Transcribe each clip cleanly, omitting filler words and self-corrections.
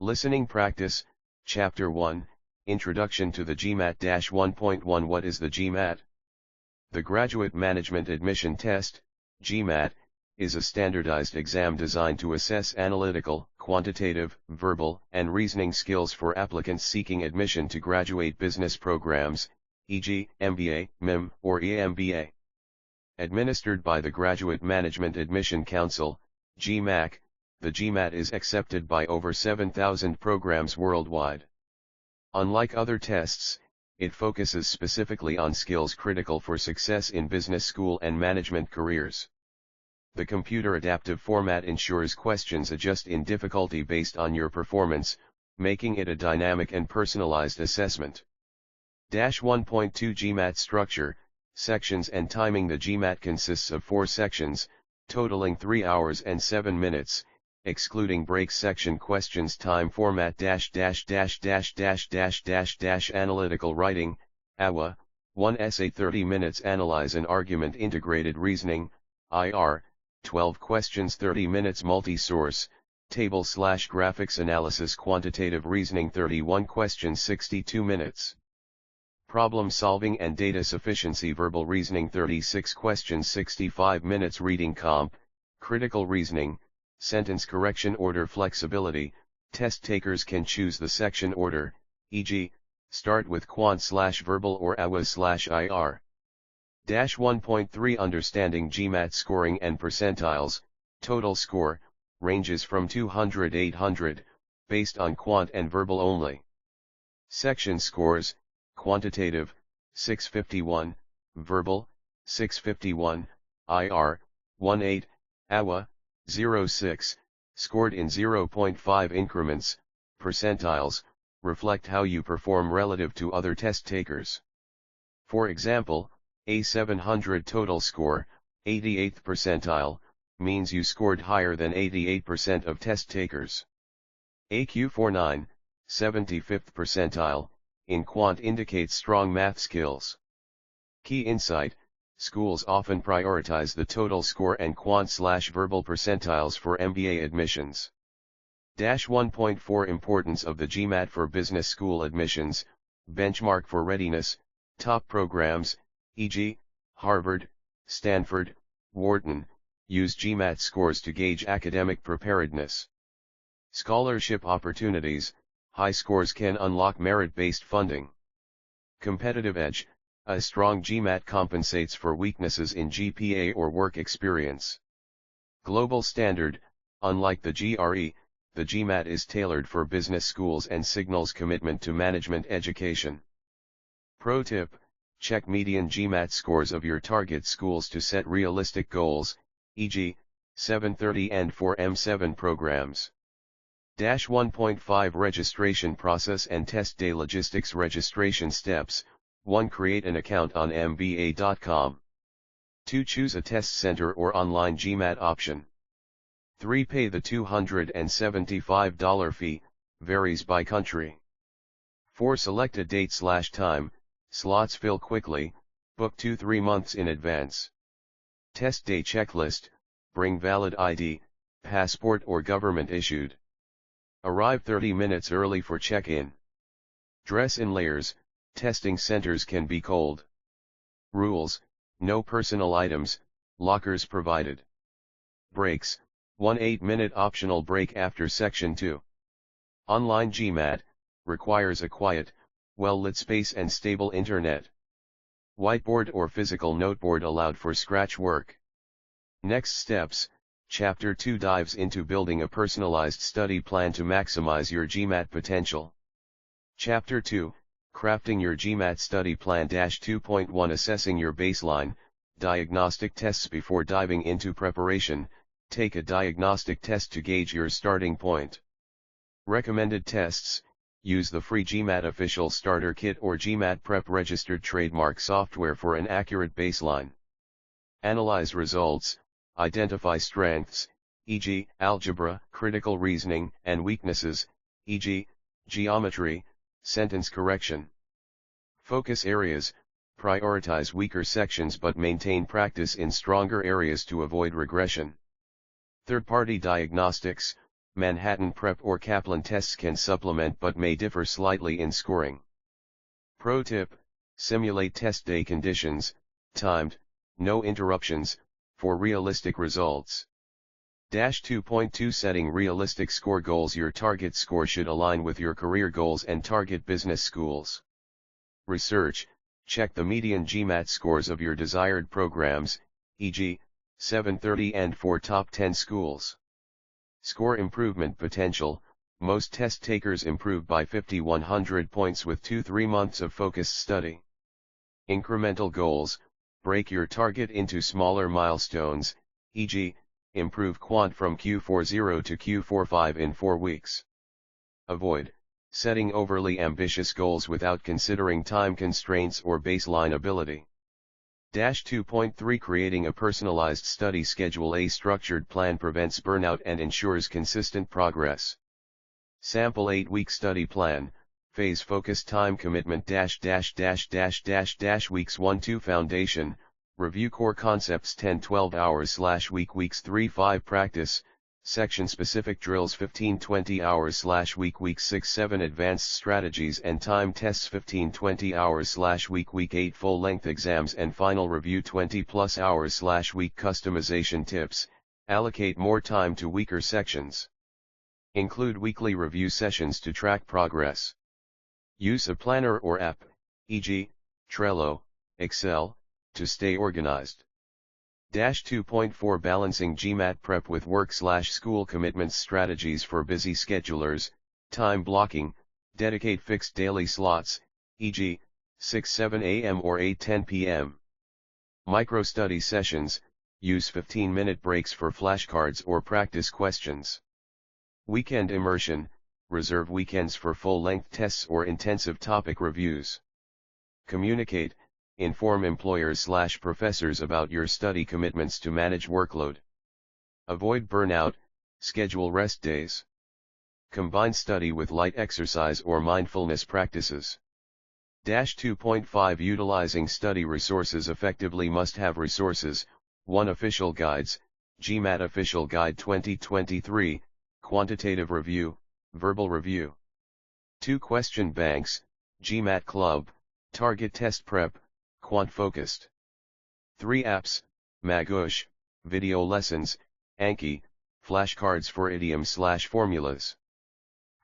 Listening Practice, Chapter 1, Introduction to the Gmat 1.1. What is the Gmat? The Graduate Management Admission Test, Gmat, is a standardized exam designed to assess analytical, quantitative, verbal, and reasoning skills for applicants seeking admission to graduate business programs, e.g., MBA, MIM, or EMBA. Administered by the Graduate Management Admission Council, GMAC, the Gmat is accepted by over 7,000 programs worldwide. Unlike other tests, it focuses specifically on skills critical for success in business school and management careers. The computer adaptive format ensures questions adjust in difficulty based on your performance, making it a dynamic and personalized assessment. 1.2 Gmat Structure, Sections and Timing. The Gmat consists of 4 sections, totaling 3 hours and 7 minutes, excluding breaks. Section questions. Time format analytical writing, AWA, 1 essay 30 minutes. Analyze an argument. Integrated reasoning, IR, 12 questions 30 minutes. Multi-source, table/graphics analysis. Quantitative reasoning, 31 questions 62 minutes. Problem solving and data sufficiency. Verbal reasoning, 36 questions 65 minutes. Reading comp, critical reasoning, sentence correction. Order flexibility, test takers can choose the section order, e.g., start with quant/verbal or AWA/IR. 1.3 Understanding Gmat Scoring and Percentiles. Total score, ranges from 200-800, based on quant and verbal only. Section scores, quantitative, 651, verbal, 651, IR, 18, AWA, 06, scored in 0.5 increments. Percentiles, reflect how you perform relative to other test takers. For example, a 700 total score, 88th percentile, means you scored higher than 88% of test takers. AQ49, 75th percentile, in quant indicates strong math skills. Key insight: schools often prioritize the total score and quant/verbal percentiles for MBA admissions. 1.4 Importance of the Gmat for business school admissions. Benchmark for readiness. Top programs, e.g., Harvard, Stanford, Wharton, use Gmat scores to gauge academic preparedness. Scholarship opportunities. High scores can unlock merit-based funding. Competitive edge. A strong Gmat compensates for weaknesses in GPA or work experience. Global standard. Unlike the GRE, the Gmat is tailored for business schools and signals commitment to management education. Pro tip: check median Gmat scores of your target schools to set realistic goals, e.g., 730 and 4M7 programs. 1.5 Registration process and test day. Logistics. Registration steps: 1. Create an account on MBA.com. 2. Choose a test center or online Gmat option. 3. Pay the $275 fee, varies by country. 4. Select a date/time, slots fill quickly, book 2-3 months in advance. Test day checklist: bring valid ID, passport or government issued. Arrive 30 minutes early for check-in. Dress in layers, testing centers can be cold. Rules: no personal items, lockers provided. Breaks: 1 8-minute optional break after section 2. Online Gmat, requires a quiet, well-lit space and stable internet. Whiteboard or physical noteboard allowed for scratch work. Next steps. Chapter 2 dives into building a personalized study plan to maximize your Gmat potential. Chapter 2, crafting your Gmat study plan. 2.1 Assessing your baseline, diagnostic tests. Before diving into preparation, take a diagnostic test to gauge your starting point. Recommended tests: use the free Gmat Official Starter Kit or Gmat Prep registered trademark software for an accurate baseline. Analyze results, identify strengths, e.g., algebra, critical reasoning, and weaknesses, e.g., geometry, sentence correction. Focus areas: prioritize weaker sections but maintain practice in stronger areas to avoid regression. Third-party diagnostics: Manhattan Prep or Kaplan tests can supplement but may differ slightly in scoring. Pro tip: simulate test day conditions, timed, no interruptions, for realistic results. 2.2 Setting realistic score goals. Your target score should align with your career goals and target business schools. Research: check the median Gmat scores of your desired programs, e.g., 730 and for top 10 schools. Score improvement potential: most test takers improve by 5,100 points with 2-3 months of focused study. Incremental goals: break your target into smaller milestones, e.g., improve quant from Q40 to Q45 in 4 weeks. Avoid setting overly ambitious goals without considering time constraints or baseline ability. 2.3 Creating a personalized study schedule. A structured plan prevents burnout and ensures consistent progress. Sample 8-week study plan, phase focused time commitment Weeks 1-2 Foundation, review core concepts 10-12 hours /week. Weeks 3-5 Practice, section specific drills 15-20 hours /week. Weeks 6-7 Advanced strategies and time tests 15-20 hours /week. Week 8 Full length exams and final review 20+ hours /week. Customization tips: allocate more time to weaker sections. Include weekly review sessions to track progress. Use a planner or app, e.g., Trello, Excel, to stay organized. 2.4 Balancing Gmat prep with work/school commitments. Strategies for busy schedulers: time blocking, dedicate fixed daily slots, e.g., 6-7 a.m. or 8-10 p.m. Micro-study sessions: use 15-minute breaks for flashcards or practice questions. Weekend immersion: reserve weekends for full-length tests or intensive topic reviews. Communicate: inform employers/professors about your study commitments to manage workload. Avoid burnout, schedule rest days. Combine study with light exercise or mindfulness practices. 2.5 Utilizing study resources effectively. Must-have resources: 1 Official guides, Gmat Official Guide 2023, Quantitative Review, Verbal Review. 2 Question banks, Gmat Club, Target Test Prep, Quant Focused. 3 Apps, Magoosh, Video Lessons, Anki, Flashcards for idioms/formulas.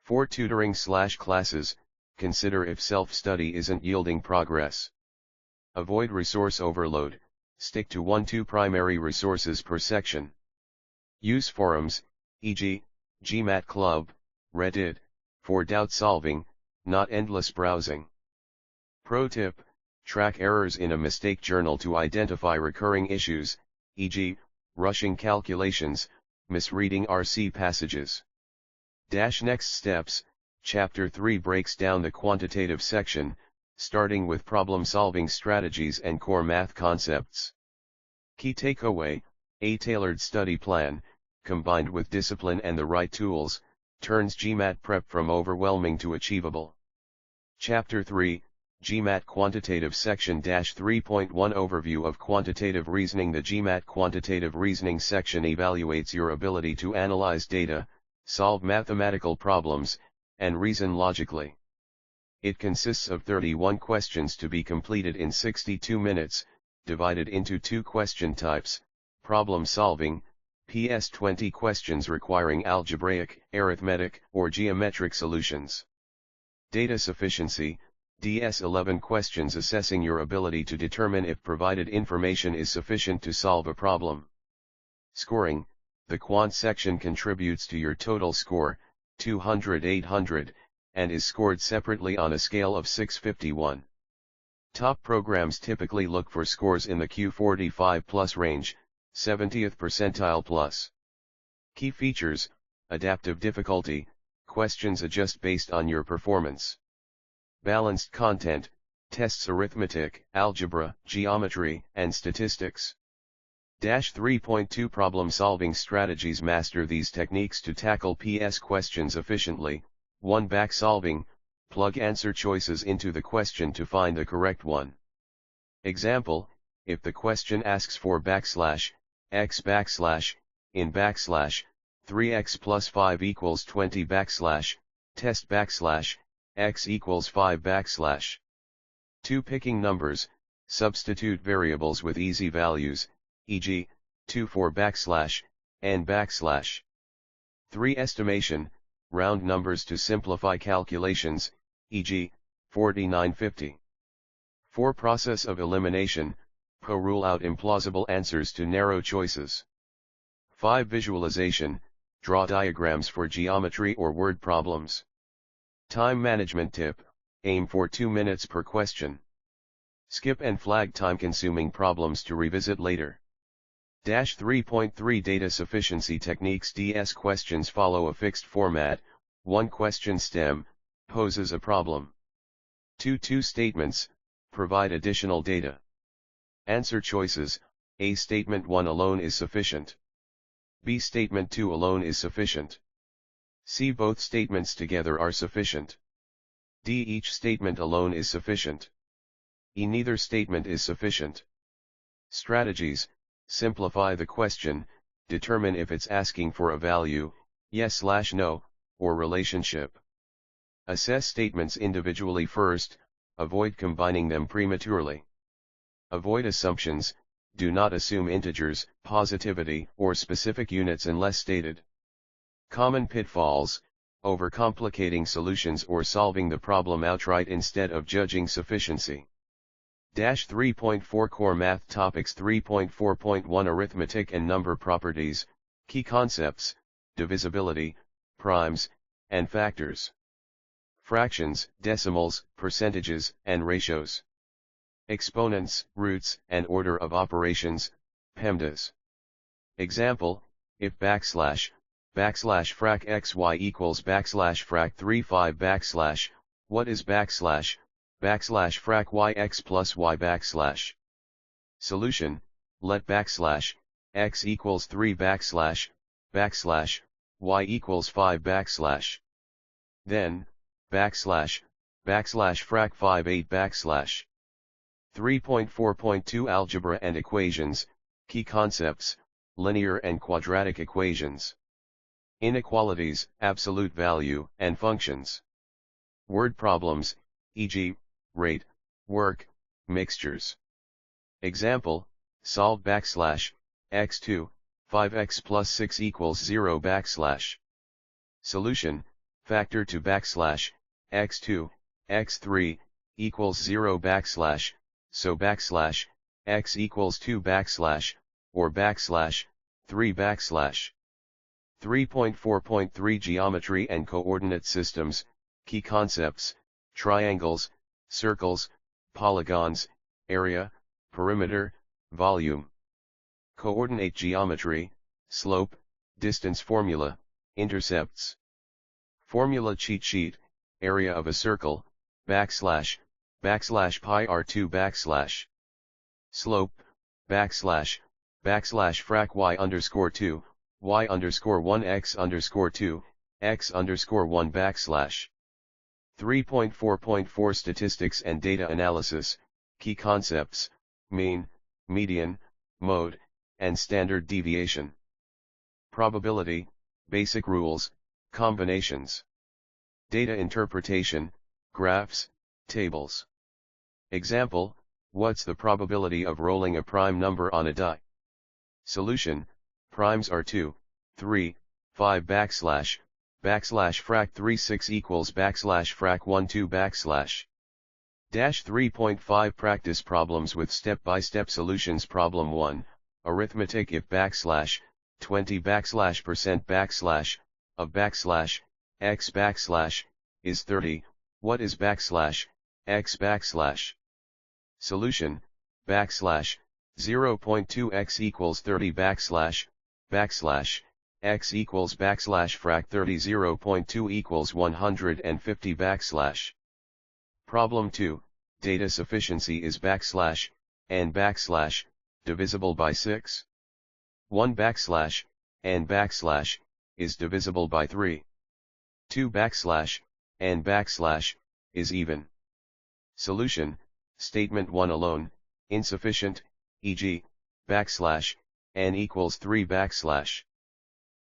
4 Tutoring/classes, consider if self-study isn't yielding progress. Avoid resource overload, stick to 1-2 primary resources per section. Use forums, e.g., Gmat Club, Reddit, for doubt solving, not endless browsing. Pro tip: track errors in a mistake journal to identify recurring issues, e.g., rushing calculations, misreading RC passages. Next steps: Chapter 3 breaks down the quantitative section, starting with problem-solving strategies and core math concepts. Key takeaway: a tailored study plan, combined with discipline and the right tools, turns Gmat prep from overwhelming to achievable. Chapter 3, Gmat Quantitative Section 3.1 Overview of Quantitative Reasoning. The Gmat Quantitative Reasoning section evaluates your ability to analyze data, solve mathematical problems, and reason logically. It consists of 31 questions to be completed in 62 minutes, divided into 2 question types: problem solving, PS 20 questions requiring algebraic, arithmetic, or geometric solutions. Data sufficiency, DS 11 questions assessing your ability to determine if provided information is sufficient to solve a problem. Scoring: the quant section contributes to your total score, 200-800, and is scored separately on a scale of 651. Top programs typically look for scores in the Q45 plus range, 70th percentile plus. Key features: adaptive difficulty, questions adjust based on your performance. Balanced content, tests arithmetic, algebra, geometry, and statistics. 3.2 Problem-solving strategies. Master these techniques to tackle PS questions efficiently. 1 Backsolving, plug answer choices into the question to find the correct one. Example: if the question asks for \x in \, 3x plus 5 equals 20 backslash, test backslash, x equals 5 backslash. 2 picking numbers, substitute variables with easy values, e.g., 2 4 backslash, n backslash. 3 estimation, round numbers to simplify calculations, e.g., 4950. 4 process of elimination, rule out implausible answers to narrow choices. 5 visualization, draw diagrams for geometry or word problems. Time management tip, aim for 2 minutes per question. Skip and flag time-consuming problems to revisit later. 3.3 Data sufficiency techniques. DS questions follow a fixed format. 1 question stem, poses a problem. 2 statements, provide additional data. Answer choices, A statement 1 alone is sufficient. B statement 2 alone is sufficient. C both statements together are sufficient. D each statement alone is sufficient. E neither statement is sufficient. Strategies, simplify the question, determine if it's asking for a value, yes/no, or relationship. Assess statements individually first, avoid combining them prematurely. Avoid assumptions, do not assume integers, positivity, or specific units unless stated. Common pitfalls, overcomplicating solutions or solving the problem outright instead of judging sufficiency. 3.4 Core Math Topics 3.4.1 Arithmetic and Number Properties, Key Concepts, Divisibility, Primes, and Factors. Fractions, decimals, percentages, and ratios. Exponents, roots, and order of operations, PEMDAS. Example, if backslash frac xy equals frac 35 what is frac y x plus y . Solution, let x equals 3 y equals 5 . Then, frac 5 8 . 3.4.2 Algebra and Equations, Key Concepts, Linear and Quadratic Equations. Inequalities, Absolute Value, and Functions. Word problems, e.g., rate, work, mixtures. Example, solve x2, 5x plus 6 equals 0 . Solution, factor to x2, x3, equals 0 . So x equals 2 or 3 . 3.4.3 Geometry and Coordinate Systems, Key Concepts, Triangles, Circles, Polygons, Area, Perimeter, Volume. Coordinate geometry, slope, distance formula, intercepts. Formula cheat sheet, area of a circle, /pi r2 /. Slope, frac y_2, y_1 x_2, x_1 /. 3.4.4 Statistics and Data Analysis, Key Concepts, Mean, Median, Mode, and Standard Deviation. Probability, Basic Rules, Combinations. Data Interpretation, Graphs, Tables. Example, what's the probability of rolling a prime number on a die? Solution, primes are 2, 3, 5 frac 3 6 equals frac 1 2 /. 3.5 Practice problems with step-by-step solutions. Problem 1, Arithmetic. If 20 %% of x is 30, what is x ? Solution, 0.2 x equals 30 x equals frac 30 0.2 equals 150 . Problem 2, data sufficiency is n divisible by 6. 1 n is divisible by 3. 2 n is even. Solution, statement 1 alone, insufficient, e.g., n equals 3 /.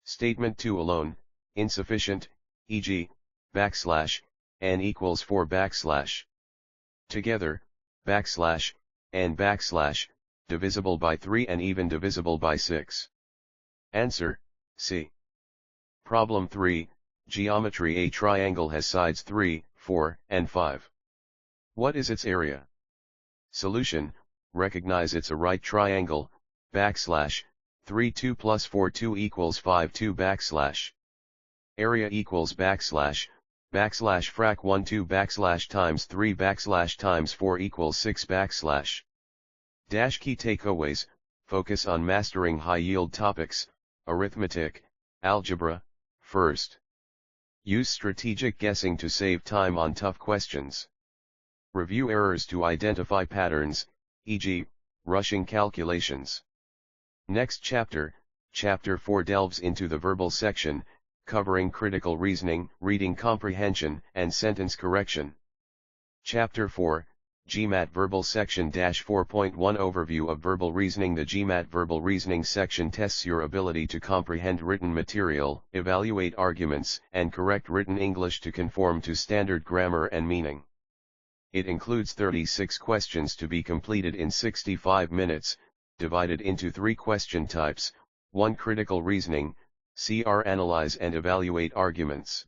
Statement 2 alone, insufficient, e.g., backslash, n equals 4 backslash. Together, backslash, and backslash, divisible by 3 and even divisible by 6. Answer, C. Problem 3, geometry. A triangle has sides 3, 4, and 5. What is its area? Solution, recognize it's a right triangle, backslash, 3 2 plus 4 2 equals 5 2 backslash. Area equals backslash, backslash frac 1 2 backslash times 3 backslash times 4 equals 6 backslash. Dash key takeaways, focus on mastering high-yield topics, arithmetic, algebra, first. Use strategic guessing to save time on tough questions. Review errors to identify patterns, e.g., rushing calculations. Next chapter, Chapter 4 delves into the verbal section, covering critical reasoning, reading comprehension, and sentence correction. Chapter 4, Gmat Verbal Section 4.1 Overview of Verbal Reasoning. The Gmat Verbal Reasoning section tests your ability to comprehend written material, evaluate arguments, and correct written English to conform to standard grammar and meaning. It includes 36 questions to be completed in 65 minutes, divided into 3 question types: 1 critical reasoning, CR analyze and evaluate arguments;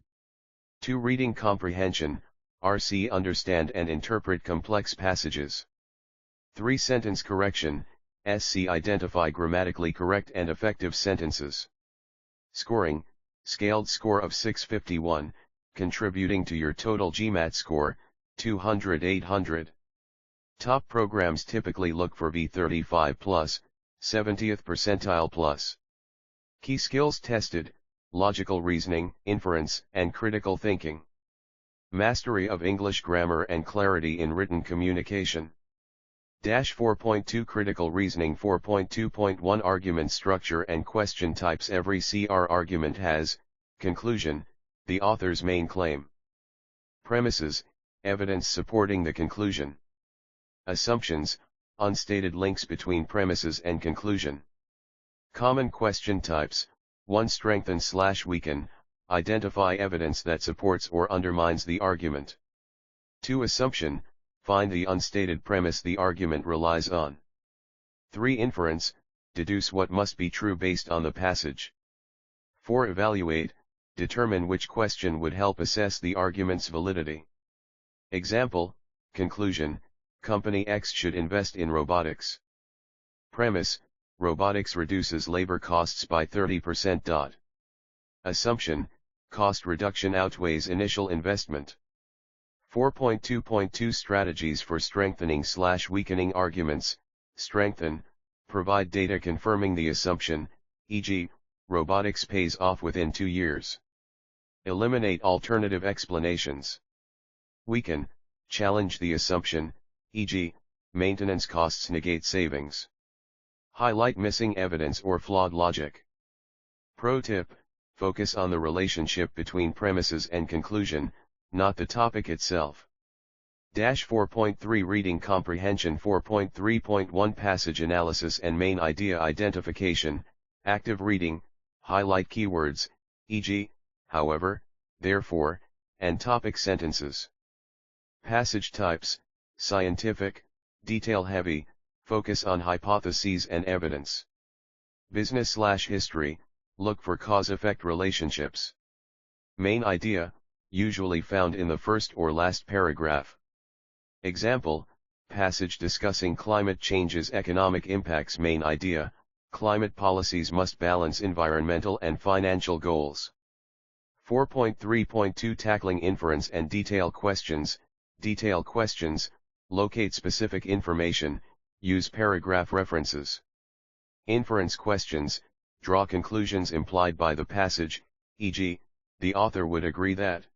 2 reading comprehension, RC understand and interpret complex passages; 3 sentence correction, SC identify grammatically correct and effective sentences. Scoring, scaled score of 651, contributing to your total Gmat score, 200/800. Top programs typically look for V35 plus, 70th percentile plus. Key skills tested: logical reasoning, inference, and critical thinking. Mastery of English grammar and clarity in written communication. 4.2 Critical reasoning. 4.2.1 Argument structure and question types. Every CR argument has conclusion, the author's main claim; premises, evidence supporting the conclusion; assumptions, unstated links between premises and conclusion. Common question types: 1 strengthen/weaken, identify evidence that supports or undermines the argument. 2 assumption, find the unstated premise the argument relies on. 3 inference, deduce what must be true based on the passage. 4 evaluate, determine which question would help assess the argument's validity. Example, conclusion, company X should invest in robotics. Premise, robotics reduces labor costs by 30%. Assumption, cost reduction outweighs initial investment. 4.2.2 Strategies for strengthening/weakening arguments. Strengthen, provide data confirming the assumption, e.g., robotics pays off within 2 years. Eliminate alternative explanations. Weaken, challenge the assumption, e.g., maintenance costs negate savings. Highlight missing evidence or flawed logic. Pro tip: focus on the relationship between premises and conclusion, not the topic itself. 4.3 Reading comprehension. 4.3.1 Passage analysis and main idea identification. Active reading, highlight keywords, e.g., however, therefore, and topic sentences. Passage types: scientific, detail-heavy, focus on hypotheses and evidence. Business/history, look for cause-effect relationships. Main idea, usually found in the first or last paragraph. Example, passage discussing climate change's economic impacts. Main idea, climate policies must balance environmental and financial goals. 4.3.2 Tackling inference and detail questions. Detail questions, locate specific information, use paragraph references. Inference questions, draw conclusions implied by the passage, e.g., the author would agree that.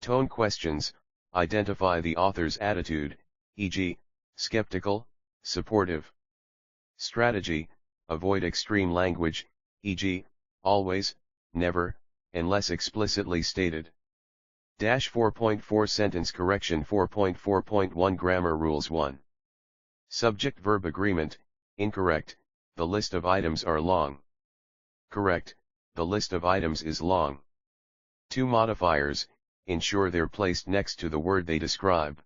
Tone questions, identify the author's attitude, e.g., skeptical, supportive. Strategy, avoid extreme language, e.g., always, never, unless explicitly stated. 4.4 Sentence correction. 4.4.1 Grammar rules. 1. Subject-verb agreement, incorrect, the list of items are long. Correct, the list of items is long. 2 modifiers, ensure they're placed next to the word they describe.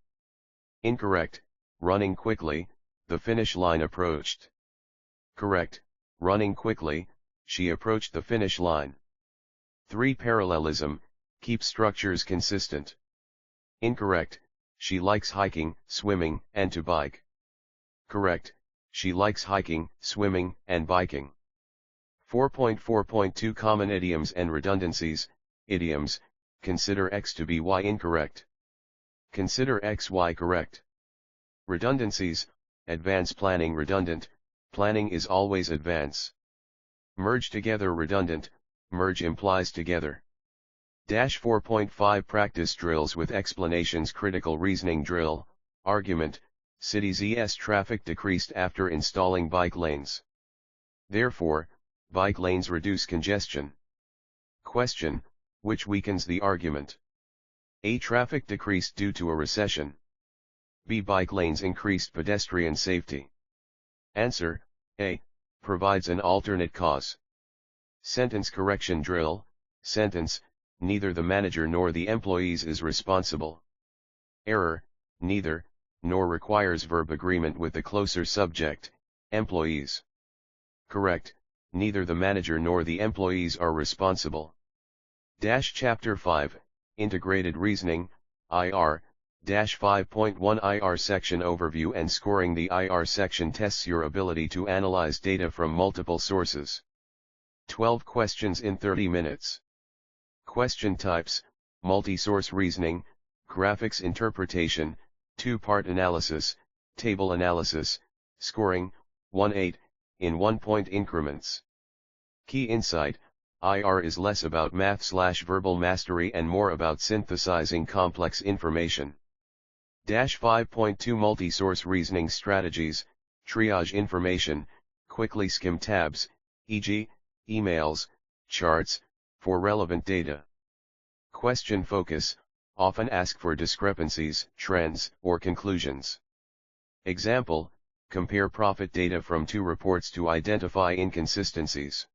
Incorrect, running quickly, the finish line approached. Correct, running quickly, she approached the finish line. 3 parallelism, keep structures consistent. Incorrect, she likes hiking, swimming, and to bike. Correct, she likes hiking, swimming, and biking. 4.4.2 Common idioms and redundancies. Idioms, consider X to be Y incorrect. Consider X Y correct. Redundancies, advance planning redundant, planning is always advance. Merge together redundant, merge implies together. 4.5 Practice drills with explanations. Critical reasoning drill, argument, cities' traffic decreased after installing bike lanes. Therefore, bike lanes reduce congestion. Question, which weakens the argument? A. Traffic decreased due to a recession. B. Bike lanes increased pedestrian safety. Answer, A. Provides an alternate cause. Sentence correction drill, sentence, neither the manager nor the employees is responsible. Error, neither, nor requires verb agreement with the closer subject, employees. Correct, neither the manager nor the employees are responsible. Chapter 5, Integrated Reasoning, IR, 5.1 IR section overview and scoring. The IR section tests your ability to analyze data from multiple sources. 12 questions in 30 minutes. Question types, multi-source reasoning, graphics interpretation, two-part analysis, table analysis, scoring, 1-8, in 1-point increments. Key insight, IR is less about math/verbal mastery and more about synthesizing complex information. 5.2 Multi-source reasoning strategies, triage information, quickly skim tabs, e.g., emails, charts, for relevant data. Question focus, often ask for discrepancies, trends, or conclusions. Example, compare profit data from 2 reports to identify inconsistencies.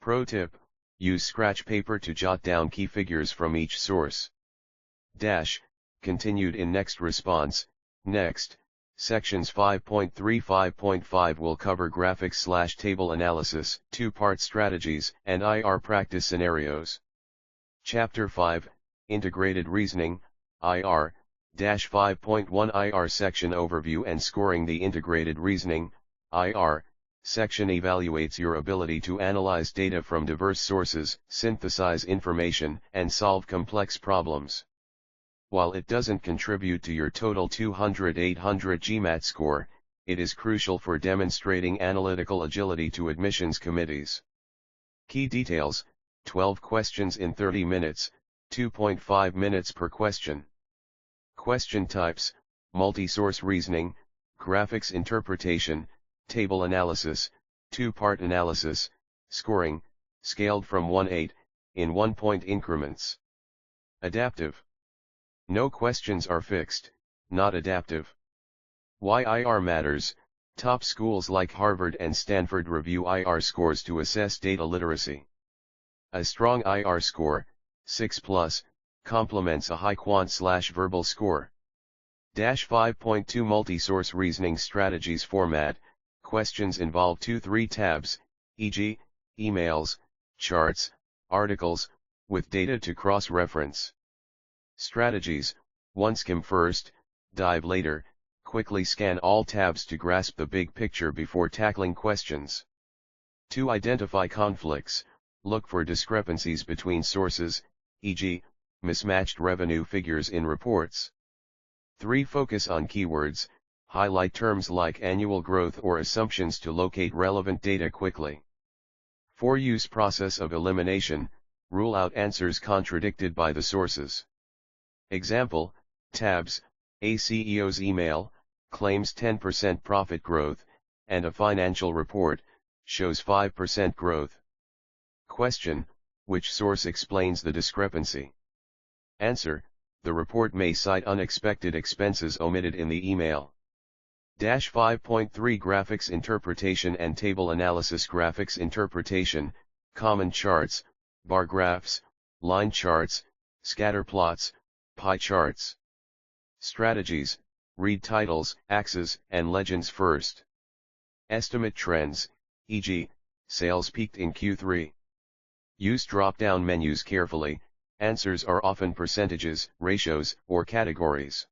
Pro tip, use scratch paper to jot down key figures from each source. Continued in next response, next, sections 5.3 5.5 will cover graphics/table analysis, two-part strategies, and IR practice scenarios. Chapter 5, Integrated Reasoning, IR, 5.1 IR section overview and scoring. The Integrated Reasoning, IR, section evaluates your ability to analyze data from diverse sources, synthesize information, and solve complex problems. While it doesn't contribute to your total 200/800 Gmat score, it is crucial for demonstrating analytical agility to admissions committees. Key details, 12 questions in 30 minutes, 2.5 minutes per question. Question types, multi-source reasoning, graphics interpretation, table analysis, two-part analysis, scoring, scaled from 1-8, in 1-point increments. Adaptive. No questions are fixed, not adaptive. Why IR matters, top schools like Harvard and Stanford review IR scores to assess data literacy. A strong IR score, 6+, complements a high quant/verbal score. 5.2 Multi-source reasoning strategies format, questions involve 2-3 tabs, e.g., emails, charts, articles, with data to cross-reference. Strategies, 1 skim first, dive later, quickly scan all tabs to grasp the big picture before tackling questions. 2 identify conflicts, look for discrepancies between sources, e.g., mismatched revenue figures in reports. 3 focus on keywords, highlight terms like annual growth or assumptions to locate relevant data quickly. 4 use process of elimination, rule out answers contradicted by the sources. Example, tabs, a CEO's email, claims 10% profit growth, and a financial report, shows 5% growth. Question, which source explains the discrepancy? Answer, the report may cite unexpected expenses omitted in the email. 5.3 Graphics interpretation and table analysis. Graphics interpretation, common charts, bar graphs, line charts, scatter plots, pie charts. Strategies: read titles, axes, and legends first. Estimate trends, e.g., sales peaked in Q3. Use drop-down menus carefully, answers are often percentages, ratios, or categories.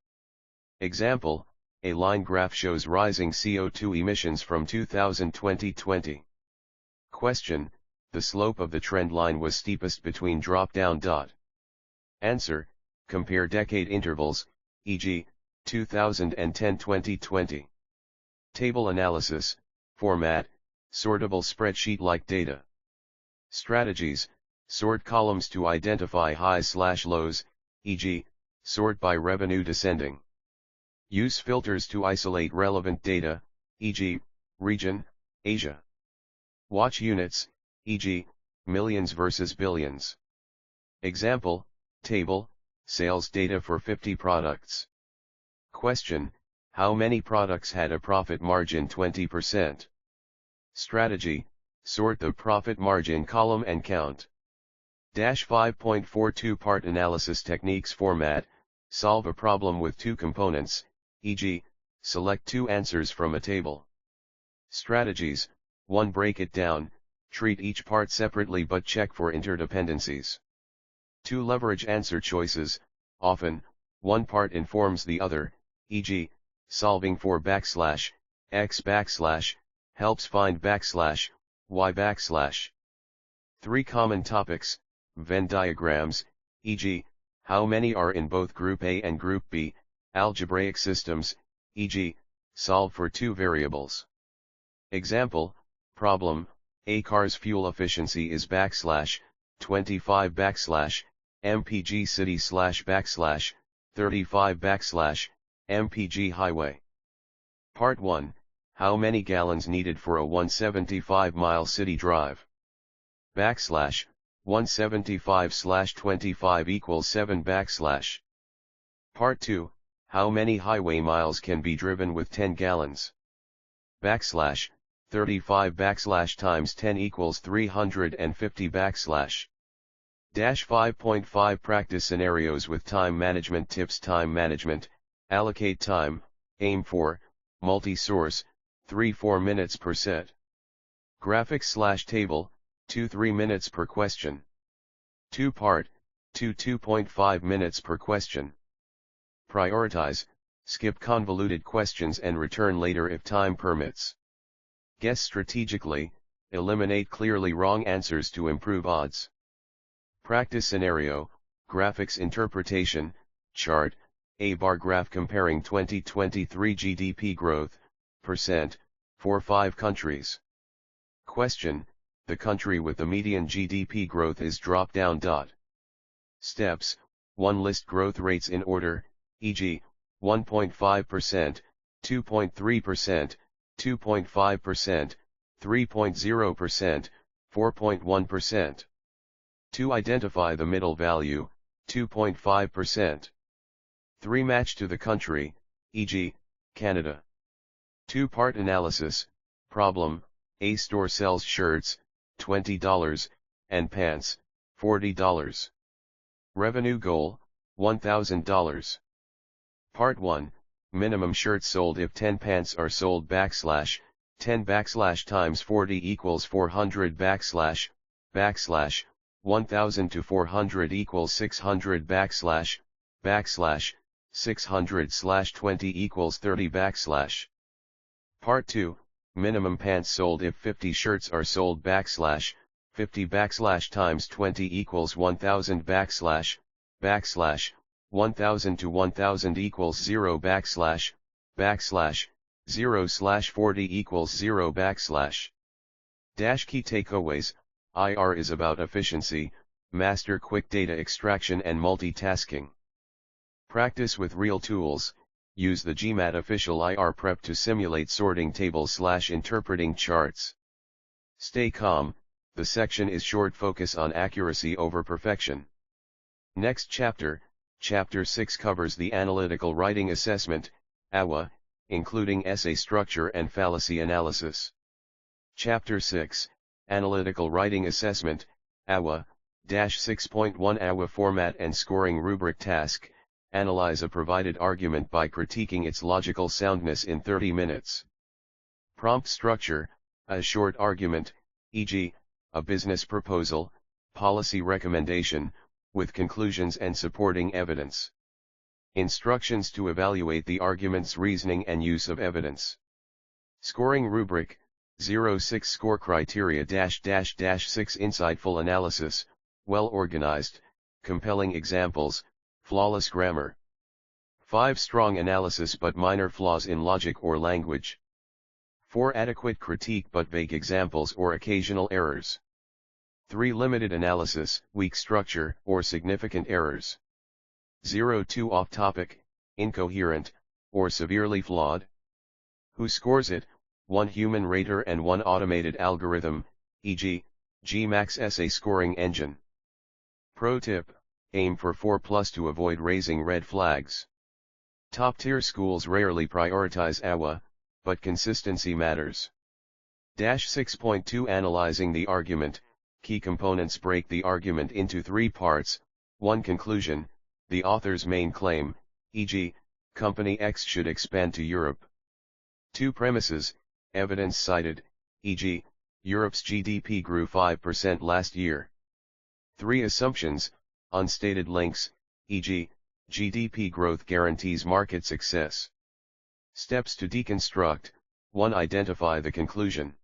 Example, a line graph shows rising CO2 emissions from 2020. Question, the slope of the trend line was steepest between drop-down. Answer, compare decade intervals, e.g., 2010-2020. Table analysis, format, sortable spreadsheet-like data. Strategies, sort columns to identify highs/lows, e.g., sort by revenue descending. Use filters to isolate relevant data, e.g., region, Asia. Watch units, e.g., millions versus billions. Example, table, sales data for 50 products. Question, how many products had a profit margin 20%? Strategy, sort the profit margin column and count. 5.42 Part analysis techniques. Format, solve a problem with two components, e.g., select two answers from a table. Strategies, 1. Break it down, treat each part separately but check for interdependencies. 2. Leverage answer choices, often, one part informs the other, e.g., solving for \x helps find \y. 3. Common topics, Venn diagrams, e.g., how many are in both Group A and Group B, algebraic systems, e.g., solve for two variables. Example, problem, a car's fuel efficiency is \25 mpg city /35 mpg highway. Part 1, how many gallons needed for a 175-mile city drive? \175/25 equals 7 \. Part 2, how many highway miles can be driven with 10 gallons? \35 times 10 equals 350 \. 5.5 Practice scenarios with time management tips. Time management, allocate time, aim for, multi-source, 3-4 minutes per set. Graphics/table, 2-3 minutes per question. 2-part, 2.5 minutes per question. Prioritize, skip convoluted questions and return later if time permits. Guess strategically, eliminate clearly wrong answers to improve odds. Practice scenario, graphics interpretation, chart, a bar graph comparing 2023 GDP growth, percent, for 5 countries. Question, the country with the median GDP growth is drop-down. Steps, 1. List growth rates in order, e.g., 1.5%, 2.3%, 2.5%, 3.0%, 4.1%. 2. Identify the middle value, 2.5%. 3. Match to the country, e.g., Canada. 2. Part analysis, problem, a store sells shirts, $20, and pants, $40. Revenue goal, $1,000. Part 1, minimum shirts sold if 10 pants are sold \, 10 times 40 equals 400 \, 1,000 to 400 equals 600 \, 600/20 equals 30 \. Part 2, minimum pants sold if 50 shirts are sold \, 50 times 20 equals 1,000 \, 1,000 to 1,000 equals 0 /0/40 equals 0 \. Key takeaways, IR is about efficiency, master quick data extraction and multitasking. Practice with real tools, use the Gmat official IR prep to simulate sorting tables/interpreting charts. Stay calm, the section is short. Focus on accuracy over perfection. Next chapter, Chapter 6 covers the analytical writing assessment, AWA, including essay structure and fallacy analysis. Chapter 6, Analytical Writing Assessment, AWA, -6.1 AWA Format and Scoring Rubric Task, analyze a provided argument by critiquing its logical soundness in 30 minutes. Prompt structure, a short argument, e.g., a business proposal, policy recommendation, with conclusions and supporting evidence. Instructions to evaluate the argument's reasoning and use of evidence. Scoring rubric, 06 Score criteria -6 Insightful analysis, well organized, compelling examples, flawless grammar. 5 Strong analysis but minor flaws in logic or language. 4 Adequate critique but vague examples or occasional errors. 3 Limited analysis, weak structure, or significant errors. 2 Off-topic, incoherent, or severely flawed. Who scores it? 1 human rater and 1 automated algorithm, e.g., Gmat essay scoring engine. Pro tip, aim for 4+ to avoid raising red flags. Top-tier schools rarely prioritize AWA, but consistency matters. 6.2 Analyzing the argument, key components break the argument into 3 parts, 1 Conclusion, the author's main claim, e.g., Company X should expand to Europe. 2 Premises, evidence cited, e.g., Europe's GDP grew 5% last year. 3 Assumptions, unstated links, e.g., GDP growth guarantees market success. Steps to deconstruct, 1 Identify the conclusion.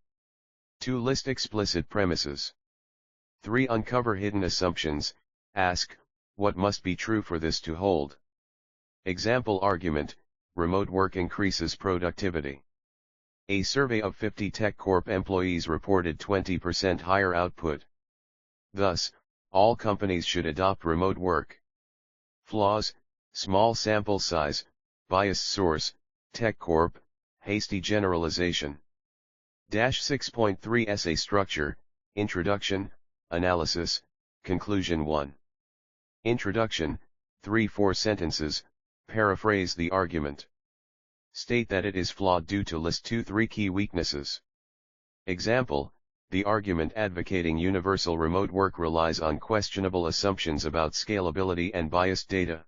2 List explicit premises. 3 Uncover hidden assumptions, ask, what must be true for this to hold? Example argument, remote work increases productivity. A survey of 50 TechCorp employees reported 20% higher output. Thus, all companies should adopt remote work. Flaws, small sample size, biased source, TechCorp, hasty generalization. 6.3 Essay structure, introduction, analysis, conclusion 1. Introduction, 3-4 sentences, paraphrase the argument. State that it is flawed due to list 2-3 key weaknesses. Example, the argument advocating universal remote work relies on questionable assumptions about scalability and biased data.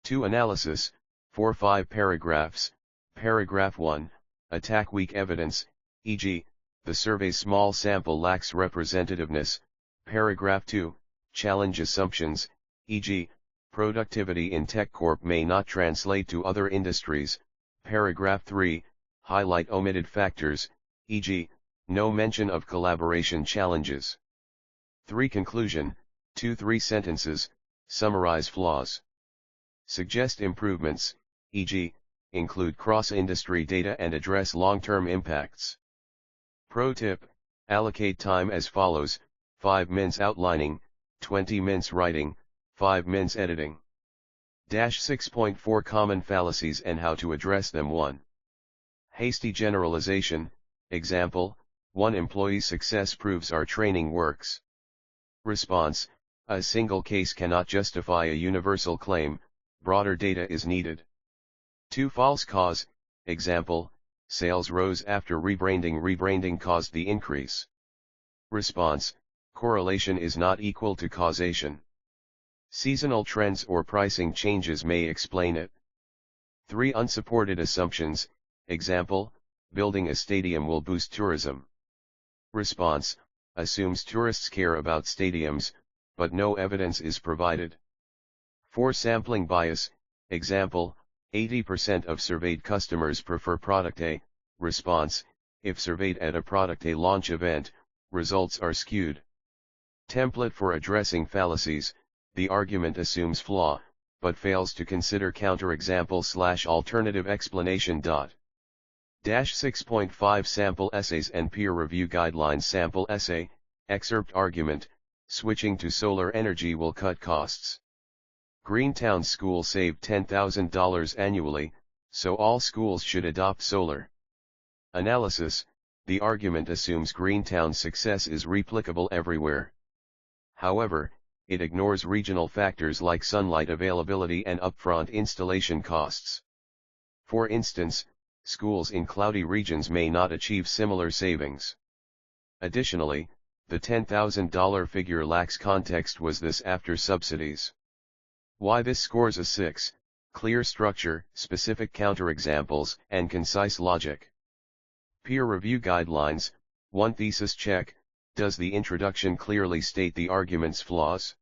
2 Analysis, 4-5 paragraphs. Paragraph 1, attack weak evidence, e.g., the survey's small sample lacks representativeness. Paragraph 2, challenge assumptions, e.g., productivity in TechCorp may not translate to other industries. Paragraph 3, highlight omitted factors, e.g., no mention of collaboration challenges. 3 Conclusion, 2-3 sentences, summarize flaws. Suggest improvements, e.g., include cross-industry data and address long-term impacts. Pro tip, allocate time as follows, 5 minutes outlining, 20 minutes writing, 5 minutes editing. 6.4 Common fallacies and how to address them. 1. Hasty generalization, example, 1 employee's success proves our training works. Response, a single case cannot justify a universal claim, broader data is needed. 2 False cause, example, sales rose after rebranding caused the increase. Response, correlation is not equal to causation. Seasonal trends or pricing changes may explain it. 3 Unsupported assumptions, example, building a stadium will boost tourism. Response, assumes tourists care about stadiums, but no evidence is provided. 4 Sampling bias, example, 80% of surveyed customers prefer product A. Response, if surveyed at a product A launch event, results are skewed. Template for addressing fallacies, the argument assumes flaw, but fails to consider counterexample/alternative explanation. 6.5 Sample essays and peer review guidelines. Sample essay, excerpt argument, switching to solar energy will cut costs. Greentown School saved $10,000 annually, so all schools should adopt solar. Analysis, the argument assumes Greentown's success is replicable everywhere. However, it ignores regional factors like sunlight availability and upfront installation costs. For instance, schools in cloudy regions may not achieve similar savings. Additionally, The $10,000 figure lacks context. Was this after subsidies? Why this scores a 6, clear structure, specific counterexamples, and concise logic. Peer review guidelines, 1 thesis check, does the introduction clearly state the argument's flaws?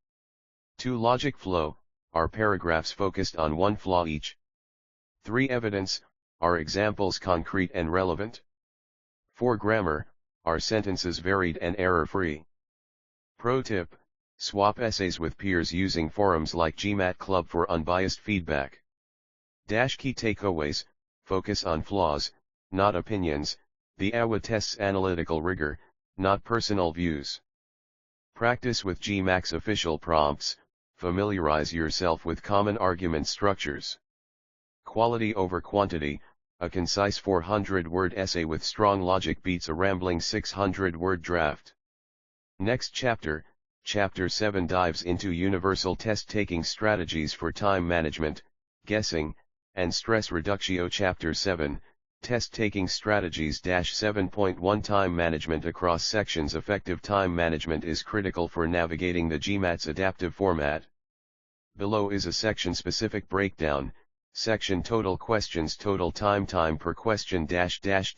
2 logic flow, are paragraphs focused on one flaw each? 3 evidence, are examples concrete and relevant? 4 grammar, are sentences varied and error-free? Pro tip, swap essays with peers using forums like Gmat Club for unbiased feedback. Key takeaways, focus on flaws, not opinions. The AWA tests analytical rigor, not personal views. Practice with Gmat's official prompts, familiarize yourself with common argument structures. Quality over quantity, a concise 400-word essay with strong logic beats a rambling 600-word draft. Next chapter, Chapter 7 dives into universal test-taking strategies for time management, guessing, and stress reduction. Chapter 7, Test-taking strategies. 7.1 Time management across sections. Effective time management is critical for navigating the Gmat's adaptive format. Below is a section-specific breakdown. Section total questions, total time per question quantitative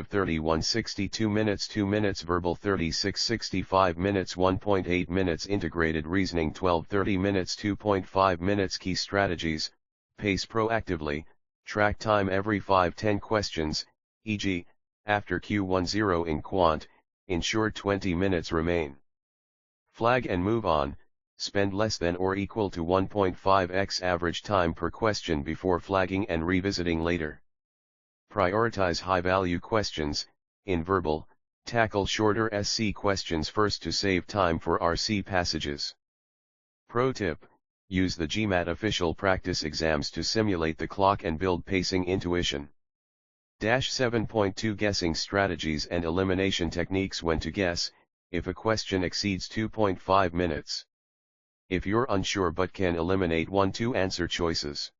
31:62 minutes, 2 minutes verbal 36:65 minutes, 1.8 minutes integrated reasoning 12:30 minutes, 2.5 minutes key strategies, pace proactively, track time every 5-10 questions, e.g., after Q10 in quant, ensure 20 minutes remain. Flag and move on. Spend less than or equal to 1.5x average time per question before flagging and revisiting later. Prioritize high-value questions. In verbal, tackle shorter SC questions first to save time for RC passages. Pro tip, use the Gmat official practice exams to simulate the clock and build pacing intuition. 7.2 Guessing strategies and elimination techniques. When to guess, if a question exceeds 2.5 minutes. If you're unsure but can eliminate 1-2 answer choices.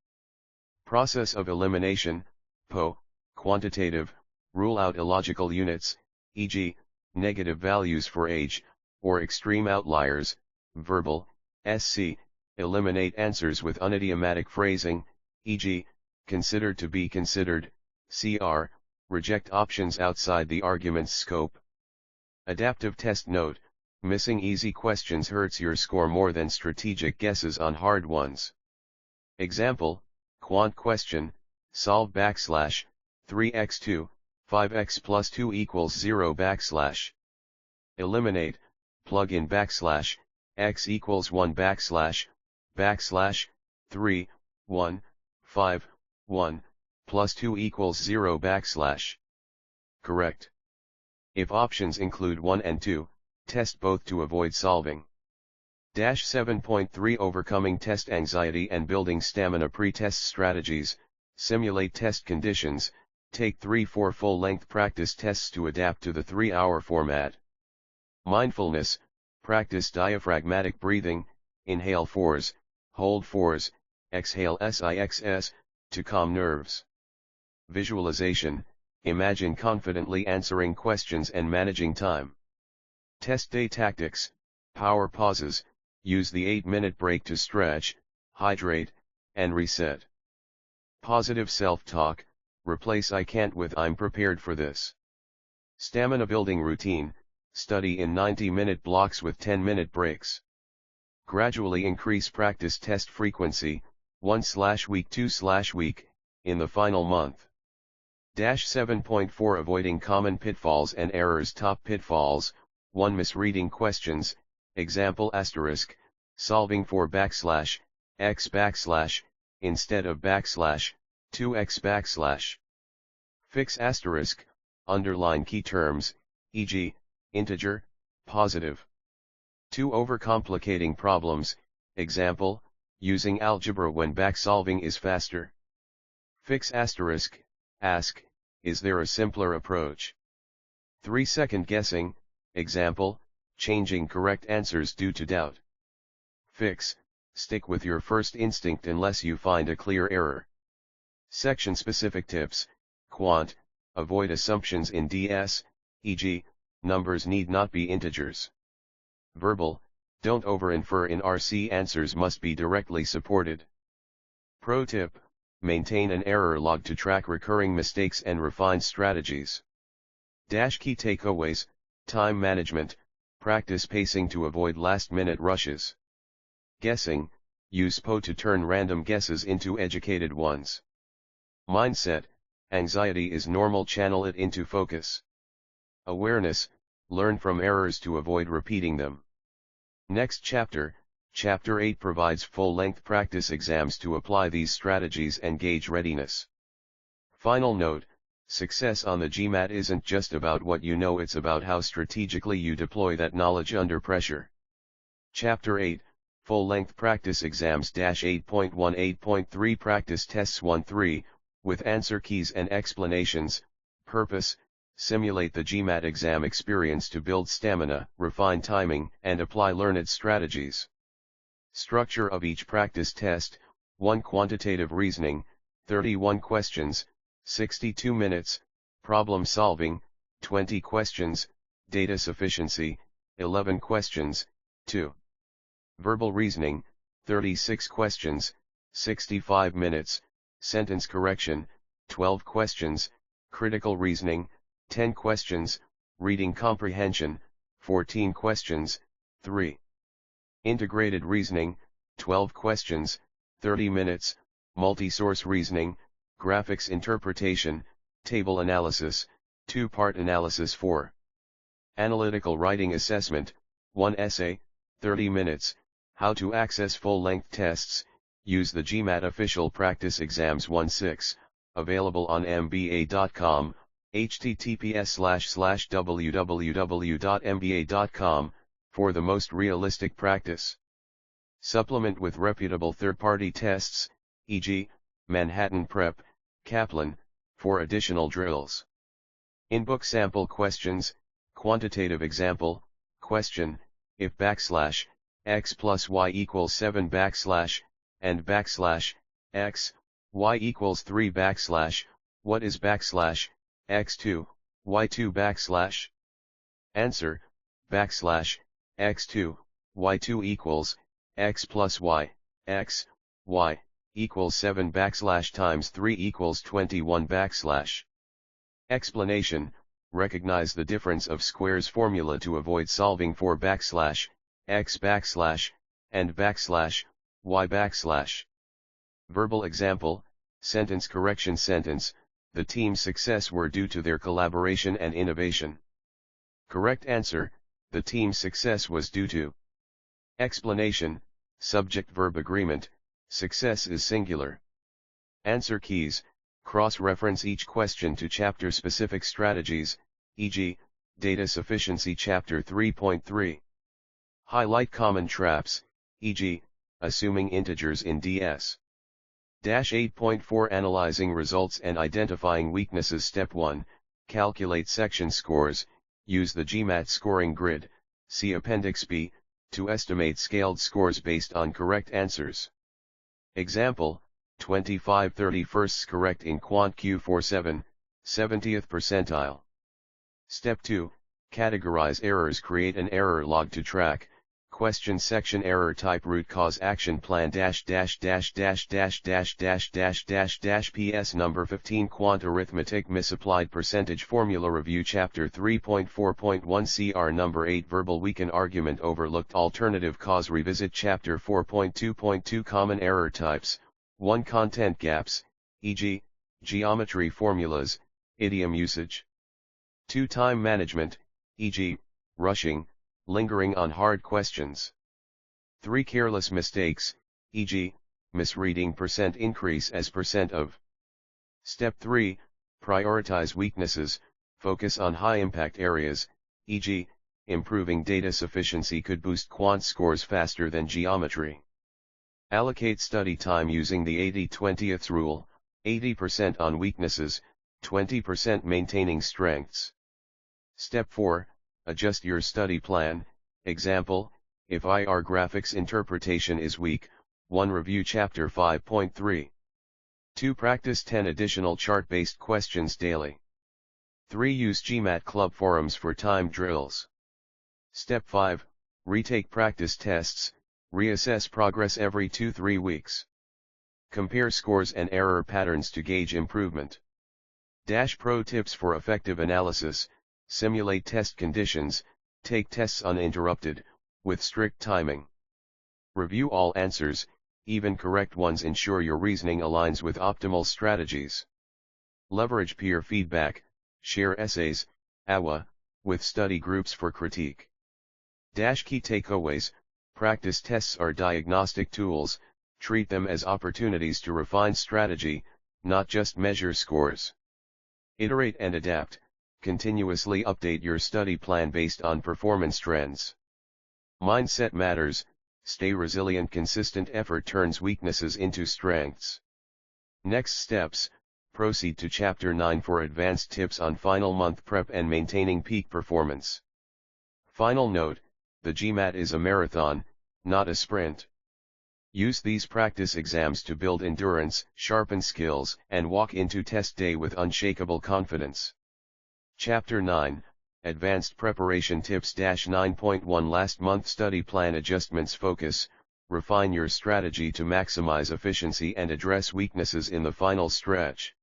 Process of elimination, PO, quantitative, rule out illogical units, e.g., negative values for age, or extreme outliers. Verbal, SC, eliminate answers with unidiomatic phrasing, e.g., considered to be considered, CR, reject options outside the argument's scope. Adaptive test note, missing easy questions hurts your score more than strategic guesses on hard ones. Example, quant question, solve \3x2, 5x plus 2 equals 0 \. Eliminate, plug in x equals 1 \3, 1, 5, 1, plus 2 equals 0 \. Correct. If options include 1 and 2, test both to avoid solving. 7.3 Overcoming test anxiety and building stamina. Pre-test strategies, simulate test conditions, take 3-4 full-length practice tests to adapt to the 3-hour format. Mindfulness, practice diaphragmatic breathing, inhale 4s, hold 4s, exhale 6s, to calm nerves. Visualization, imagine confidently answering questions and managing time. Test day tactics, power pauses, use the 8-minute break to stretch, hydrate, and reset. Positive self-talk, replace I can't with I'm prepared for this. Stamina building routine, study in 90-minute blocks with 10-minute breaks. Gradually increase practice test frequency, 1/week 2/week, in the final month. 7.4 Avoiding common pitfalls and errors. Top pitfalls, 1. Misreading questions, example asterisk, solving for x instead of 2x . Fix asterisk, underline key terms, e.g., integer, positive. 2. Overcomplicating problems, example, using algebra when backsolving is faster. Fix asterisk, ask, is there a simpler approach? 3. Second guessing, example, changing correct answers due to doubt. Fix, stick with your first instinct unless you find a clear error. Section-specific tips, quant, avoid assumptions in DS, e.g., numbers need not be integers. Verbal, don't over-infer in RC, answers must be directly supported. Pro tip, maintain an error log to track recurring mistakes and refine strategies. Key takeaways: time management, practice pacing to avoid last-minute rushes. Guessing, use PO to turn random guesses into educated ones. Mindset, anxiety is normal, channel it into focus. Awareness, learn from errors to avoid repeating them. Next chapter, Chapter 8 provides full-length practice exams to apply these strategies and gauge readiness. Final note, success on the Gmat isn't just about what you know, it's about how strategically you deploy that knowledge under pressure. Chapter 8, Full-Length Practice Exams 8.18.3 Practice Tests 1-3, with answer keys and explanations. Purpose: simulate the Gmat exam experience to build stamina, refine timing, and apply learned strategies. Structure of each practice test: 1. Quantitative reasoning, 31 questions, 62 minutes, problem solving, 20 questions, data sufficiency, 11 questions, 2. Verbal reasoning, 36 questions, 65 minutes, sentence correction, 12 questions, critical reasoning, 10 questions, reading comprehension, 14 questions, 3. Integrated reasoning, 12 questions, 30 minutes, multi-source reasoning, graphics interpretation, table analysis, two-part analysis. 4. Analytical writing assessment, 1 essay, 30 minutes, how to access full-length tests, use the Gmat official practice exams 1-6, available on mba.com, https://www.mba.com, for the most realistic practice. Supplement with reputable third-party tests, e.g., Manhattan Prep, Kaplan, for additional drills. In-book sample questions, quantitative example, question, if x plus y equals 7 and x, y equals 3 what is x2, y2 Answer, x2, y2 equals, x plus y, x, y, equals 7 times 3 equals 21 Explanation, recognize the difference of squares formula to avoid solving for x and y . Verbal example, sentence correction sentence, the team's success were due to their collaboration and innovation. Correct answer, the team's success was due to. Explanation, subject-verb agreement, success is singular. Answer keys, cross-reference each question to chapter-specific strategies, e.g., data sufficiency chapter 3.3. Highlight common traps, e.g., assuming integers in DS. 8.4 Analyzing results and identifying weaknesses. Step 1, calculate section scores, use the Gmat scoring grid, see Appendix B, to estimate scaled scores based on correct answers. Example, 25 31st correct in Quant Q47, 70th percentile. Step 2, categorize errors, create an error log to track. Question section error type root cause action plan PS number 15 quant arithmetic misapplied percentage formula review chapter 3.4.1 CR number 8 verbal weaken argument overlooked alternative cause revisit chapter 4.2.2 common error types 1 content gaps, e.g., geometry formulas, idiom usage. 2 time management, e.g., rushing, lingering on hard questions. 3 careless mistakes, e.g., misreading percent increase as percent of. Step 3, prioritize weaknesses, focus on high impact areas, e.g., improving data sufficiency could boost quant scores faster than geometry. Allocate study time using the 80-20th rule, 80% on weaknesses, 20% maintaining strengths. Step 4, adjust your study plan, example, if IR graphics interpretation is weak, 1 review chapter 5.3. 2 practice 10 additional chart-based questions daily. 3. Use Gmat club forums for timed drills. Step 5. Retake practice tests, reassess progress every 2-3 weeks. Compare scores and error patterns to gauge improvement. Pro tips for effective analysis: simulate test conditions, take tests uninterrupted, with strict timing. Review all answers, even correct ones. Ensure your reasoning aligns with optimal strategies. Leverage peer feedback, share essays, AWA, with study groups for critique. Key takeaways: practice tests are diagnostic tools, treat them as opportunities to refine strategy, not just measure scores. Iterate and adapt, continuously update your study plan based on performance trends. Mindset matters, stay resilient. Consistent effort turns weaknesses into strengths. Next steps: proceed to Chapter 9 for advanced tips on final month prep and maintaining peak performance. Final note: the Gmat is a marathon, not a sprint. Use these practice exams to build endurance, sharpen skills, and walk into test day with unshakable confidence. Chapter 9, Advanced Preparation Tips. 9.1 Last month study plan adjustments. Focus, refine your strategy to maximize efficiency and address weaknesses in the final stretch.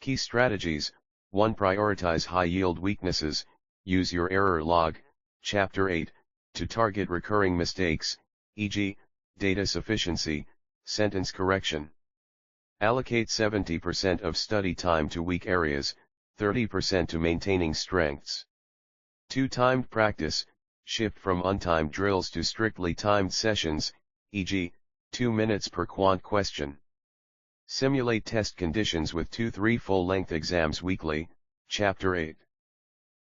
Key strategies: 1. Prioritize high-yield weaknesses, use your error log, Chapter 8, to target recurring mistakes, e.g., data sufficiency, sentence correction. Allocate 70% of study time to weak areas, 30% to maintaining strengths. 2. Timed practice, shift from untimed drills to strictly timed sessions, e.g., 2 minutes per quant question. Simulate test conditions with 2-3 full-length exams weekly, Chapter 8.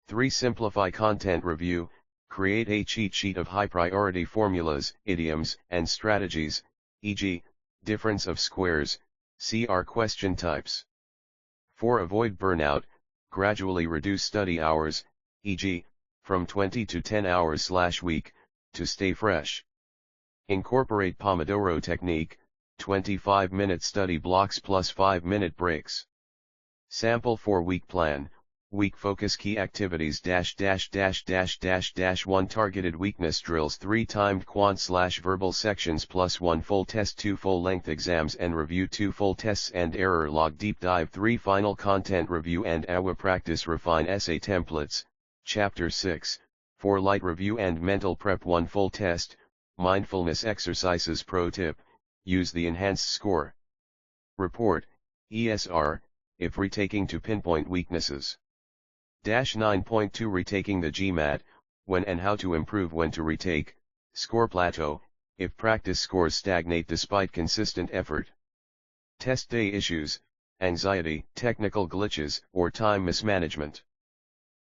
3. Simplify content review, create a cheat sheet of high-priority formulas, idioms, and strategies, e.g., difference of squares, CR question types. 4. Avoid burnout, gradually reduce study hours, e.g., from 20 to 10 hours/week, to stay fresh. Incorporate Pomodoro technique, 25-minute study blocks plus 5-minute breaks. Sample 4-week plan. Week focus key activities -1 targeted weakness drills, 3 timed quant/verbal sections plus 1 full test, 2 full-length exams and review, 2 full tests and error log deep dive, 3 final content review and AWA practice, refine essay templates, Chapter 6, 4 light review and mental prep, 1 full test, mindfulness exercises. Pro tip: use the enhanced score report, ESR, if retaking to pinpoint weaknesses. 9.2 Retaking the Gmat, when and how to improve. When to retake, score plateau, if practice scores stagnate despite consistent effort. Test day issues, anxiety, technical glitches, or time mismanagement.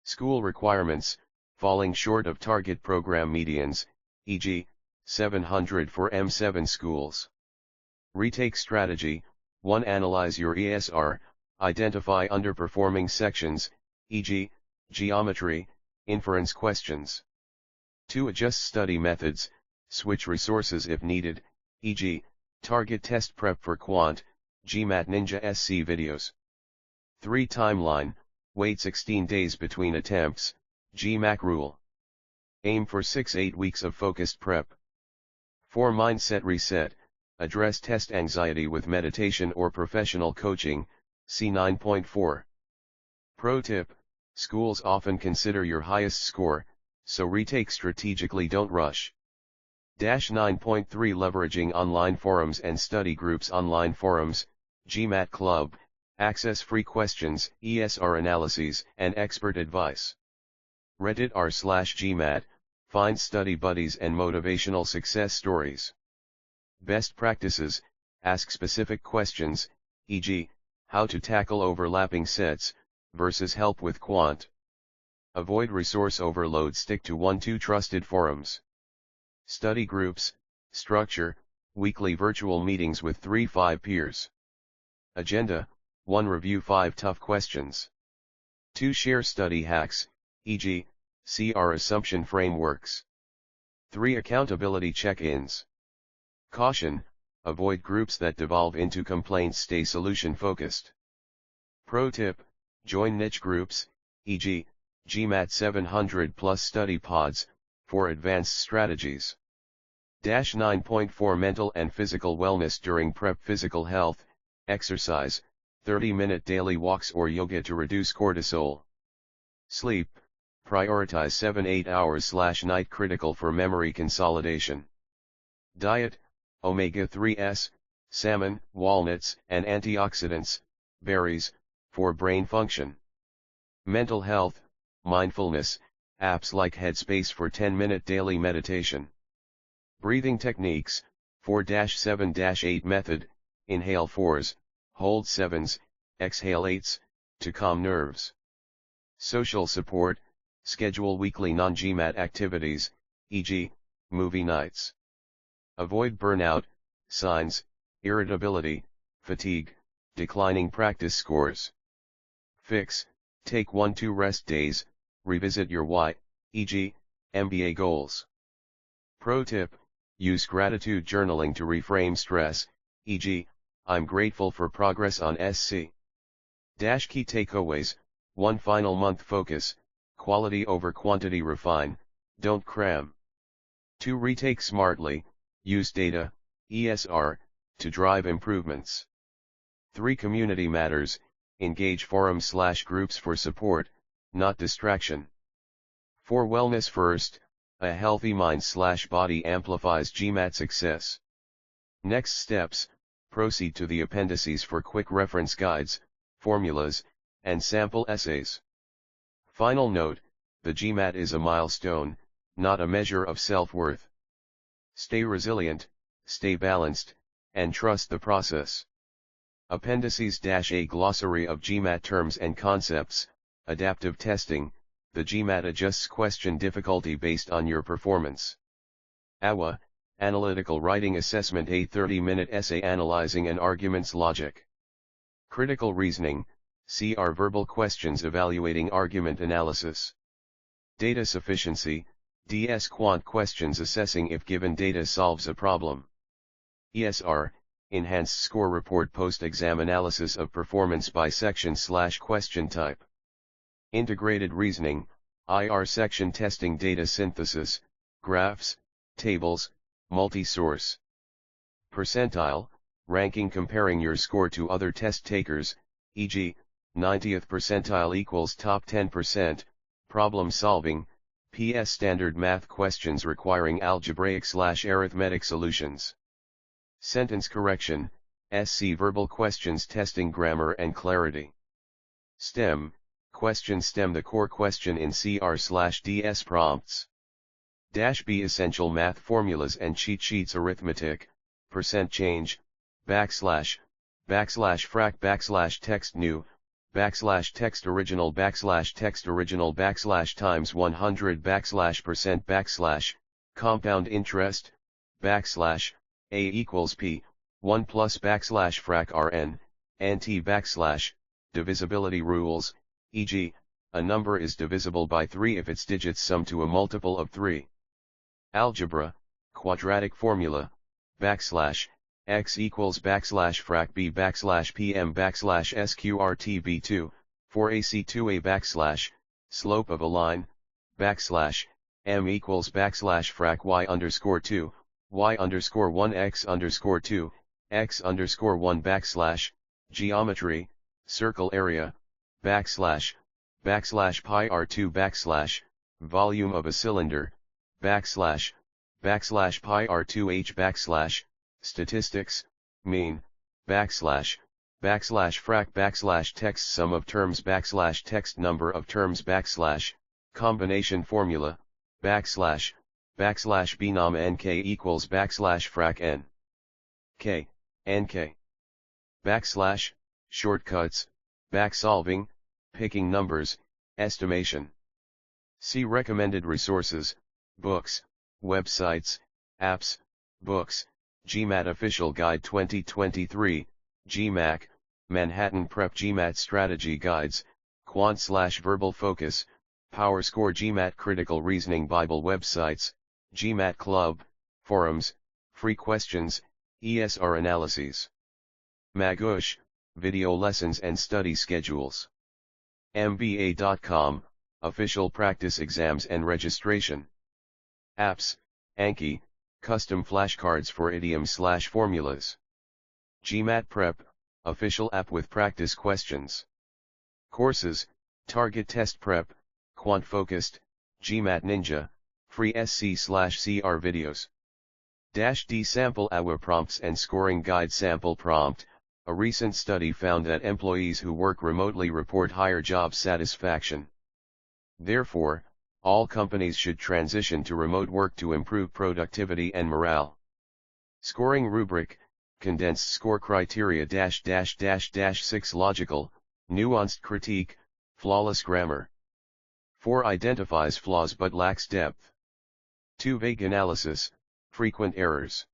School requirements, falling short of target program medians, e.g., 700 for M7 schools. Retake strategy: 1. Analyze your ESR, identify underperforming sections, e.g., geometry, inference questions. 2. Adjust study methods, switch resources if needed, e.g., target test prep for quant, Gmat Ninja SC videos. 3. Timeline, wait 16 days between attempts, Gmat rule. Aim for 6-8 weeks of focused prep. 4. Mindset reset, address test anxiety with meditation or professional coaching, see 9.4. Pro tip: schools often consider your highest score, so retake strategically, don't rush. 9.3 Leveraging online forums and study groups. Online forums, Gmat Club, access free questions, ESR analyses, and expert advice. Reddit r/Gmat, find study buddies and motivational success stories. Best practices, ask specific questions, e.g., how to tackle overlapping sets, versus help with quant. Avoid resource overload, stick to 1-2 trusted forums. Study groups, structure, weekly virtual meetings with 3-5 peers. Agenda: 1. Review 5 tough questions. 2. Share study hacks, e.g., CR assumption frameworks. 3. Accountability check-ins. Caution: avoid groups that devolve into complaints, stay solution focused. Pro tip: join niche groups, e.g., Gmat 700 plus study pods, for advanced strategies. 9.4 Mental and physical wellness during prep. Physical health, exercise, 30-minute daily walks or yoga to reduce cortisol. Sleep, prioritize 7-8 hours/night, critical for memory consolidation. Diet, omega-3s, salmon, walnuts, and antioxidants, berries, for brain function. Mental health, mindfulness, apps like Headspace for 10-minute daily meditation. Breathing techniques, 4-7-8 method, inhale 4s, hold 7s, exhale 8s, to calm nerves. Social support, schedule weekly non-Gmat activities, e.g., movie nights. Avoid burnout, signs, irritability, fatigue, declining practice scores. Fix, take 1-2 rest days, revisit your why, e.g., MBA goals. Pro tip, use gratitude journaling to reframe stress, e.g., I'm grateful for progress on SC. Key takeaways, 1 final month focus, quality over quantity, refine, don't cram. 2 retake smartly, use data, ESR, to drive improvements. 3 community matters, engage forums/groups for support, not distraction. 4 wellness first, a healthy mind/body amplifies Gmat success. Next steps, proceed to the appendices for quick reference guides, formulas, and sample essays. Final note, the Gmat is a milestone, not a measure of self-worth. Stay resilient, stay balanced, and trust the process. Appendices -A glossary of Gmat terms and concepts, adaptive testing, the Gmat adjusts question difficulty based on your performance. AWA, analytical writing assessment, a 30-minute essay analyzing an argument's logic. Critical reasoning, CR verbal questions evaluating argument analysis. Data sufficiency, DS quant questions assessing if given data solves a problem. ESR, enhanced score report post-exam analysis of performance by section/question type. Integrated reasoning, IR section testing data synthesis, graphs, tables, multi-source. Percentile, ranking comparing your score to other test takers, e.g., 90th percentile equals top 10%, problem solving, PS standard math questions requiring algebraic/arithmetic solutions. Sentence correction, SC verbal questions testing grammar and clarity. STEM, question stem the core question in CR/DS prompts. -B essential math formulas and cheat sheets arithmetic, percent change, \frac \text new, \text original \text original \times 100 %, compound interest, \a equals p, 1 plus \frac rn, anti divisibility rules, e.g., a number is divisible by 3 if its digits sum to a multiple of 3. Algebra, quadratic formula, x equals \frac b \pm \sqrt_b2, for ac2a slope of a line, m equals \frac y_2, y_1 x_2, x_1 geometry, circle area, /pi r2 volume of a cylinder, /pi r2h statistics, mean, /frac text sum of terms text number of terms combination formula, binom nk equals \frac n. K, nk. Shortcuts, backsolving, picking numbers, estimation. See recommended resources, books, websites, apps, books, Gmat Official Guide 2023, GMAC, Manhattan Prep Gmat Strategy Guides, Quant/Verbal Focus, PowerScore Gmat Critical Reasoning Bible websites, Gmat Club, forums, free questions, ESR analyses. Magush, video lessons and study schedules. MBA.com, official practice exams and registration. Apps, Anki, custom flashcards for idioms/formulas. Gmat Prep, official app with practice questions. Courses, Target Test Prep, Quant Focused, Gmat Ninja, free SC/CR videos. -D Sample AWA Prompts and Scoring Guide Sample Prompt. A recent study found that employees who work remotely report higher job satisfaction. Therefore, all companies should transition to remote work to improve productivity and morale. Scoring Rubric, Condensed Score Criteria -6 Logical, Nuanced Critique, Flawless Grammar. 4 Identifies flaws but lacks depth. 2 Vague Analysis, Frequent Errors.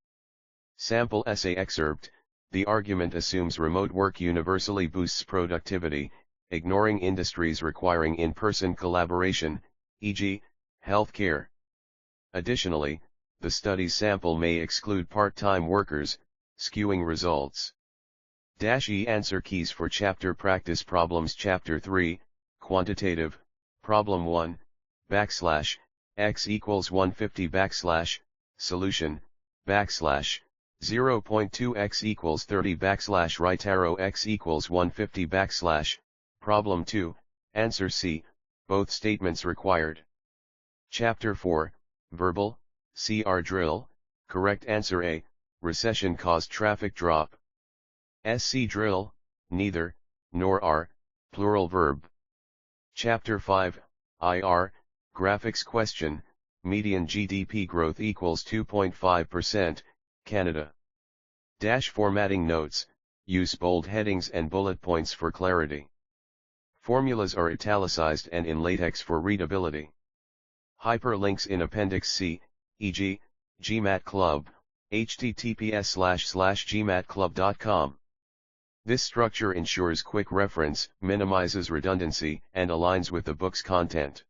Sample essay excerpt. The argument assumes remote work universally boosts productivity, ignoring industries requiring in-person collaboration, e.g., healthcare. Additionally, the study's sample may exclude part-time workers, skewing results. -E Answer keys for chapter practice problems. Chapter 3, Quantitative, Problem 1, \x equals 150 solution, \0.2 x equals 30 right arrow x equals 150 problem 2, answer C, both statements required. Chapter 4, Verbal, CR drill, correct answer A, recession caused traffic drop. SC drill, neither, nor are, plural verb. Chapter 5, IR, graphics question, median GDP growth equals 2.5%, Canada. Formatting notes, use bold headings and bullet points for clarity. Formulas are italicized and in latex for readability. Hyperlinks in Appendix C, e.g., Gmat Club, https://gmatclub.com. This structure ensures quick reference, minimizes redundancy, and aligns with the book's content.